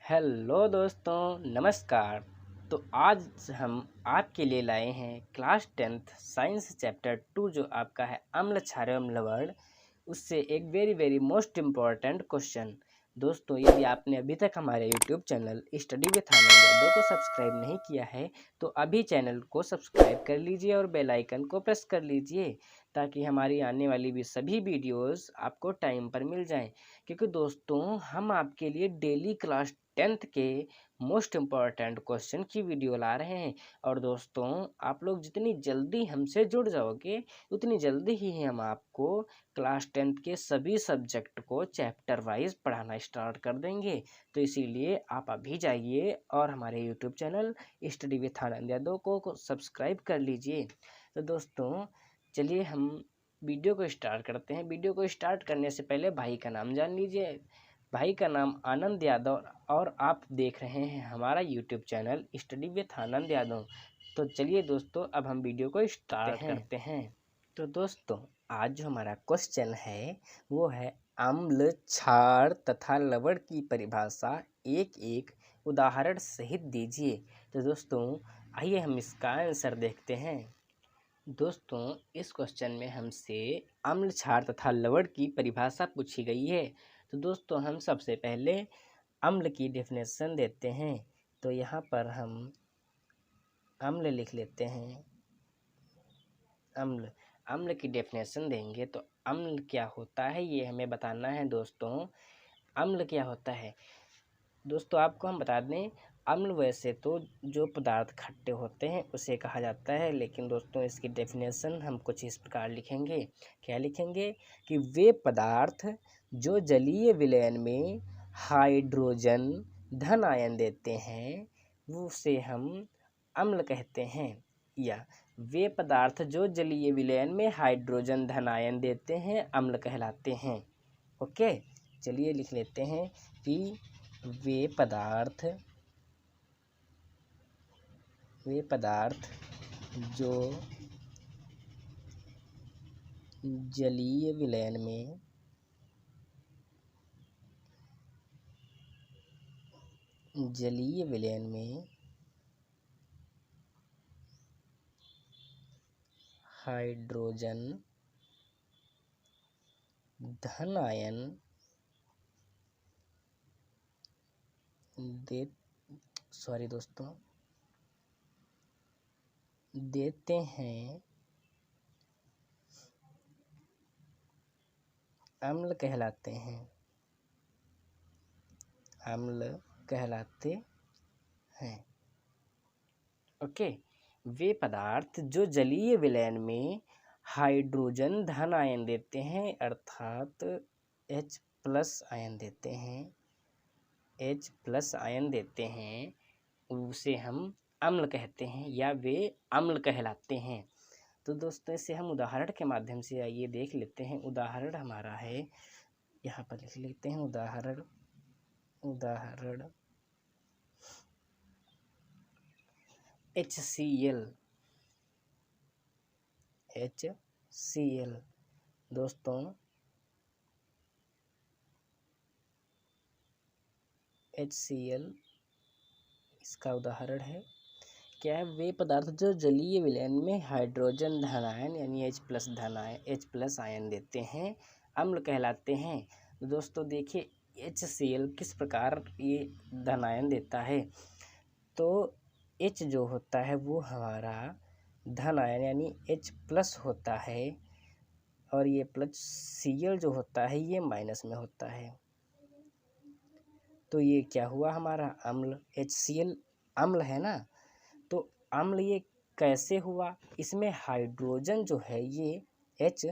Hello दोस्तों, नमस्कार। तो आज हम आपके लिए लाए हैं क्लास 10th साइंस चैप्टर 2 जो आपका है अम्ल क्षार अम्ल लवण। उससे एक वेरी मोस्ट इम्पॉर्टेंट क्वेश्चन। दोस्तों, यदि आपने अभी तक हमारे YouTube channel study with Anand Yadav को सब्सक्राइब नहीं किया है तो अभी चैनल को सब्सक्राइब कर लीजिए और बेल आइकन को प्रेस कर लीजिए ताकि हमारी आने वाली भी सभी वीडियोस आपको टाइम पर मिल जाएं। क्योंकि दोस्तों, हम आपके लिए डेली क्लास 10th के मोस्ट इम्पॉर्टेंट क्वेश्चन की वीडियो ला रहे हैं। और दोस्तों, आप लोग जितनी जल्दी हमसे जुड़ जाओगे उतनी जल्दी ही हम आपको क्लास 10th के सभी सब्जेक्ट को चैप्टर वाइज पढ़ाना स्टार्ट कर देंगे। तो इसीलिए आप अभी जाइए और हमारे YouTube channel study with Anand Yadav को सब्सक्राइब कर लीजिए। तो दोस्तों, चलिए हम वीडियो को स्टार्ट करते हैं। वीडियो को स्टार्ट करने से पहले भाई का नाम जान लीजिए। भाई का नाम आनंद यादव और आप देख रहे हैं हमारा YouTube channel study with Anand Yadav. तो चलिए दोस्तों, अब हम वीडियो को स्टार्ट करते हैं। तो दोस्तों, आज जो हमारा क्वेश्चन है वो है अम्ल क्षार तथा लवण की परिभाषा एक एक उदाहरण सहित दीजिए। तो दोस्तों, आइए हम इसका आंसर देखते हैं। दोस्तों, इस क्वेश्चन में हमसे अम्ल क्षार तथा लवण की परिभाषा पूछी गई है। तो दोस्तों, हम सबसे पहले अम्ल की डेफिनेशन देते हैं। तो यहाँ पर हम अम्ल लिख लेते हैं। अम्ल की डेफिनेशन देंगे तो अम्ल क्या होता है ये हमें बताना है। दोस्तों, अम्ल क्या होता है, दोस्तों आपको हम बता दें, अम्ल वैसे तो जो पदार्थ खट्टे होते हैं उसे कहा जाता है, लेकिन दोस्तों इसकी डेफिनेशन हम कुछ इस प्रकार लिखेंगे। क्या लिखेंगे कि वे पदार्थ जो जलीय विलयन में हाइड्रोजन धन आयन देते हैं वो उसे हम अम्ल कहते हैं। या वे पदार्थ जो जलीय विलयन में हाइड्रोजन धन आयन देते हैं अम्ल कहलाते हैं। ओके, चलिए लिख लेते हैं कि वे पदार्थ जो जलीय विलयन में हाइड्रोजन धन आयन देते हैं अम्ल कहलाते हैं। ओके, वे पदार्थ जो जलीय विलयन में हाइड्रोजन धन आयन देते हैं अर्थात H+ आयन देते हैं उसे हम अम्ल कहते हैं या वे अम्ल कहलाते हैं। तो दोस्तों, इसे हम उदाहरण के माध्यम से आइए देख लेते हैं। उदाहरण हमारा है, यहाँ पर लिख लेते हैं उदाहरण HCl। दोस्तों, HCl इसका उदाहरण है। क्या है, वे पदार्थ जो जलीय विलयन में हाइड्रोजन धन आयन यानी H+ आयन देते हैं अम्ल कहलाते हैं। तो दोस्तों देखिए, HCl किस प्रकार ये धन आयन देता है। तो H जो होता है वो हमारा धन आयन यानी H+ होता है और ये प्लस Cl जो होता है ये माइनस में होता है। तो ये क्या हुआ, हमारा अम्ल HCl अम्ल है ना। तो अम्ल ये कैसे हुआ, इसमें हाइड्रोजन जो है ये H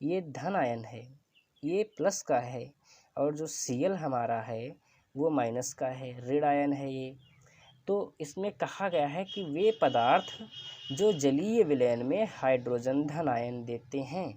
ये धन आयन है, ये प्लस का है, और जो Cl हमारा है वो माइनस का है, ऋण आयन है ये। तो इसमें कहा गया है कि वे पदार्थ जो जलीय विलयन में हाइड्रोजन धन आयन देते हैं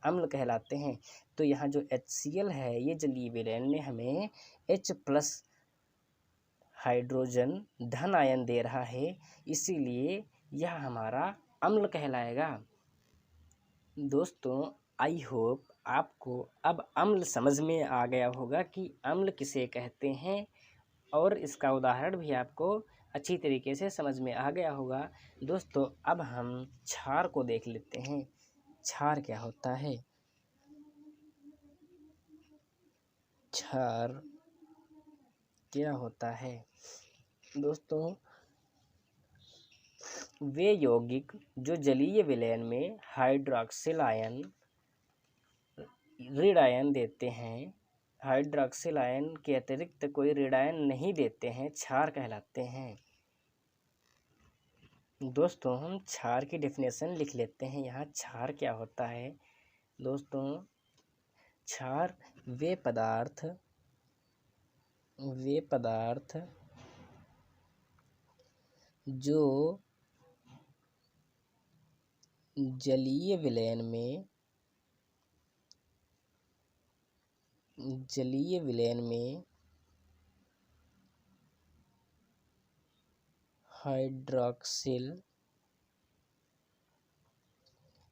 अम्ल कहलाते हैं। तो यहाँ जो HCl है ये जलीय विलयन में हमें H+ हाइड्रोजन धन आयन दे रहा है, इसीलिए यह हमारा अम्ल कहलाएगा। दोस्तों, आई होप आपको अब अम्ल समझ में आ गया होगा कि अम्ल किसे कहते हैं और इसका उदाहरण भी आपको अच्छी तरीके से समझ में आ गया होगा। दोस्तों अब हम क्षार को देख लेते हैं। क्षार क्या होता है? क्षार क्या होता है? दोस्तों वे यौगिक जो जलीय विलयन में हाइड्रॉक्सिल आयन ऋण आयन देते हैं, हाइड्रॉक्सिल आयन के अतिरिक्त कोई ऋण आयन नहीं देते हैं, क्षार कहलाते हैं। दोस्तों हम क्षार की डेफिनेशन लिख लेते हैं। यहाँ क्षार क्या होता है? दोस्तों क्षार वे पदार्थ जो जलीय विलयन में हाइड्रॉक्सिल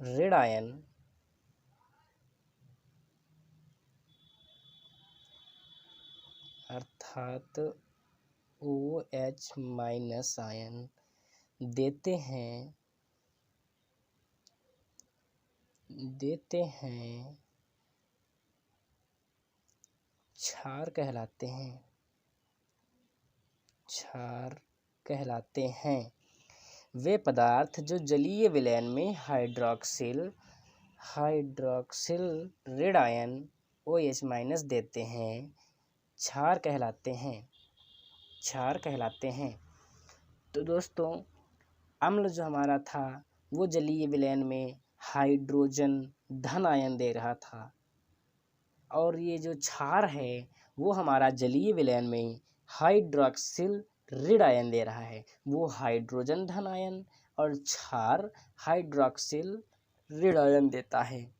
ऋण आयन अर्थात OH माइनस आयन देते हैं क्षार कहलाते हैं। वे पदार्थ जो जलीय विलयन में हाइड्रॉक्सिल ऋण आयन OH माइनस देते हैं, क्षार कहलाते हैं। तो दोस्तों अम्ल जो हमारा था वो जलीय विलयन में हाइड्रोजन धन आयन दे रहा था, और ये जो क्षार है वो हमारा जलीय विलयन में हाइड्रॉक्सिल ऋण आयन दे रहा है, वो हाइड्रोजन धन आयन, और क्षार हाइड्रॉक्सिल ऋण आयन देता है।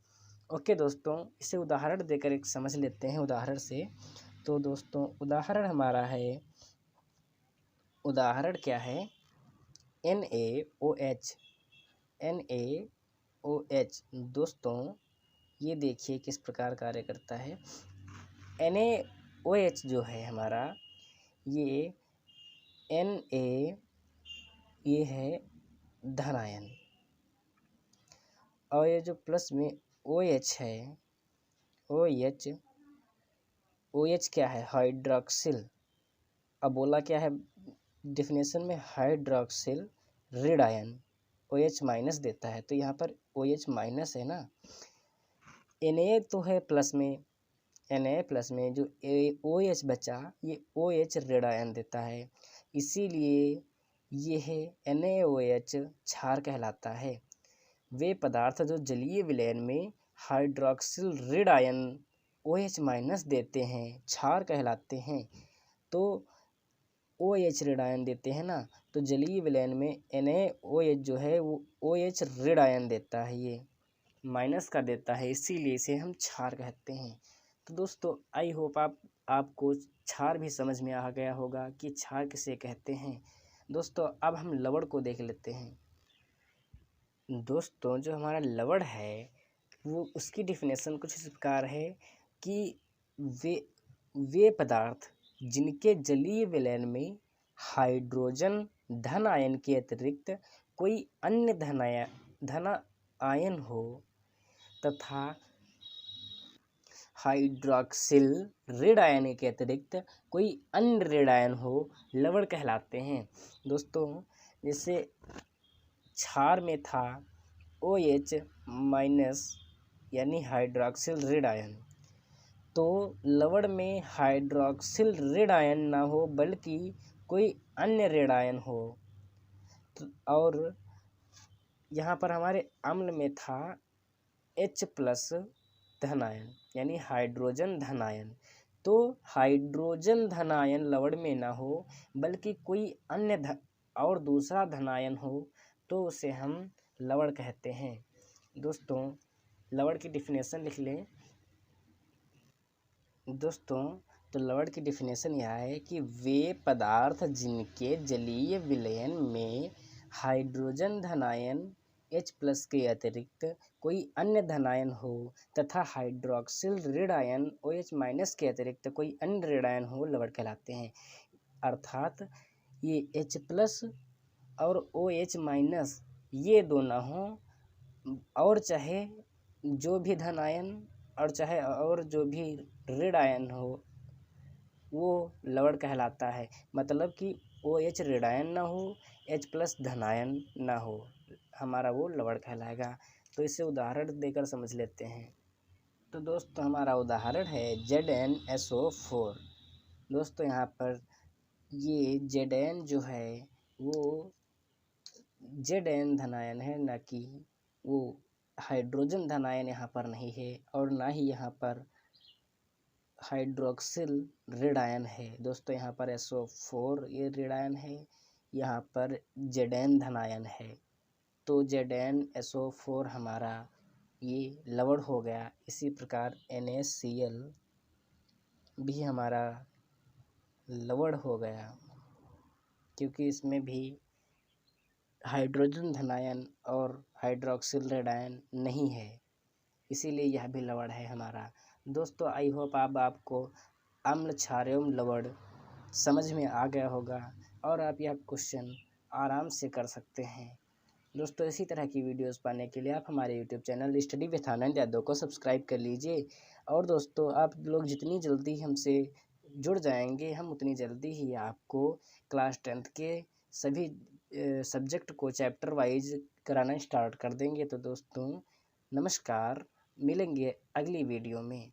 ओके दोस्तों, इसे उदाहरण देकर एक समझ लेते हैं उदाहरण से। तो दोस्तों उदाहरण हमारा है, उदाहरण क्या है? NaOH। दोस्तों ये देखिए किस प्रकार कार्य करता है। NaOH जो है हमारा, ये Na ये है धन आयन, और ये जो प्लस में OH है, OH क्या है? हाइड्रॉक्सिल। अब बोला क्या है डेफिनेशन में? हाइड्रॉक्सिल ऋण आयन OH माइनस देता है, तो यहाँ पर OH माइनस है ना। Na तो है प्लस में, Na प्लस में जो OH बचा ये OH ऋण आयन देता है, इसीलिए ये है NaOH क्षार कहलाता है। वे पदार्थ जो जलीय विलयन में हाइड्रॉक्सिल ऋण आयन OH माइनस देते हैं, क्षार कहलाते हैं। तो OH ऋण आयन देते हैं ना, तो जलीय विलयन में NaOH जो है वो OH ऋण आयन देता है, ये माइनस का देता है, इसीलिए इसे हम क्षार कहते हैं। तो दोस्तों आई होप आपको क्षार भी समझ में आ गया होगा कि क्षार किसे कहते हैं। दोस्तों अब हम लवण को देख लेते हैं। दोस्तों जो हमारा लवण है वो उसकी डिफिनेशन कुछ इस प्रकार है कि वे पदार्थ जिनके जलीय विलयन में हाइड्रोजन धन आयन के अतिरिक्त कोई अन्य धन आयन हो तथा हाइड्रॉक्सिल ऋण आयन के अतिरिक्त कोई अन्य ऋण आयन हो, लवण कहलाते हैं। दोस्तों जैसे क्षार में था OH माइनस यानी हाइड्रॉक्सिल ऋण आयन, तो लवण में हाइड्रॉक्सिल ऋण आयन ना हो बल्कि कोई अन्य ऋण आयन हो। और यहाँ पर हमारे अम्ल में था H प्लस धन आयन यानी हाइड्रोजन धन आयन, तो हाइड्रोजन धन आयन लवण में ना हो बल्कि कोई अन्य और दूसरा धन आयन हो, तो उसे हम लवण कहते हैं। दोस्तों लवण की डिफिनेशन लिख लें। दोस्तों तो लवण की डिफिनेशन यह है कि वे पदार्थ जिनके जलीय विलयन में हाइड्रोजन धनायन H प्लस के अतिरिक्त कोई अन्य धनायन हो तथा हाइड्रॉक्सिल ऋण आयन OH माइनस के अतिरिक्त कोई अन्य ऋण आयन हो, लवण कहलाते हैं। अर्थात ये H+ और OH- ये दो ना हो, और चाहे जो भी धन आयन और चाहे और जो भी ऋण आयन हो वो लवण कहलाता है। मतलब कि OH ऋण आयन ना हो, H+ धन आयन ना हो, हमारा वो लवण कहलाएगा। तो इसे उदाहरण देकर समझ लेते हैं। तो दोस्तों हमारा उदाहरण है ZnSO4। दोस्तों यहाँ पर ये Zn जो है वो Zn धन आयन है, ना कि वो हाइड्रोजन धन आयन यहाँ पर नहीं है, और ना ही यहाँ पर हाइड्रोक्सिल ऋण आयन है। दोस्तों यहाँ पर SO4 ये ऋण आयन है, यहाँ पर Zn धन आयन है। तो ZnSO4 हमारा ये लवण हो गया। इसी प्रकार NaCl भी हमारा लवण हो गया, क्योंकि इसमें भी हाइड्रोजन धन आयन और हाइड्रोक्सिल ऋण आयन नहीं है, इसीलिए यह भी लवण है हमारा। दोस्तों आई होप आपको अम्ल क्षार एवं लवण समझ में आ गया होगा और आप यह क्वेश्चन आराम से कर सकते हैं। दोस्तों इसी तरह की वीडियोस पाने के लिए आप हमारे YouTube channel study with Anand Yadav को सब्सक्राइब कर लीजिए। और दोस्तों आप लोग जितनी जल्दी हमसे जुड़ जाएंगे, हम उतनी जल्दी ही आपको क्लास 10th के सभी सब्जेक्ट को चैप्टर वाइज कराना स्टार्ट कर देंगे। तो दोस्तों नमस्कार, मिलेंगे अगली वीडियो में।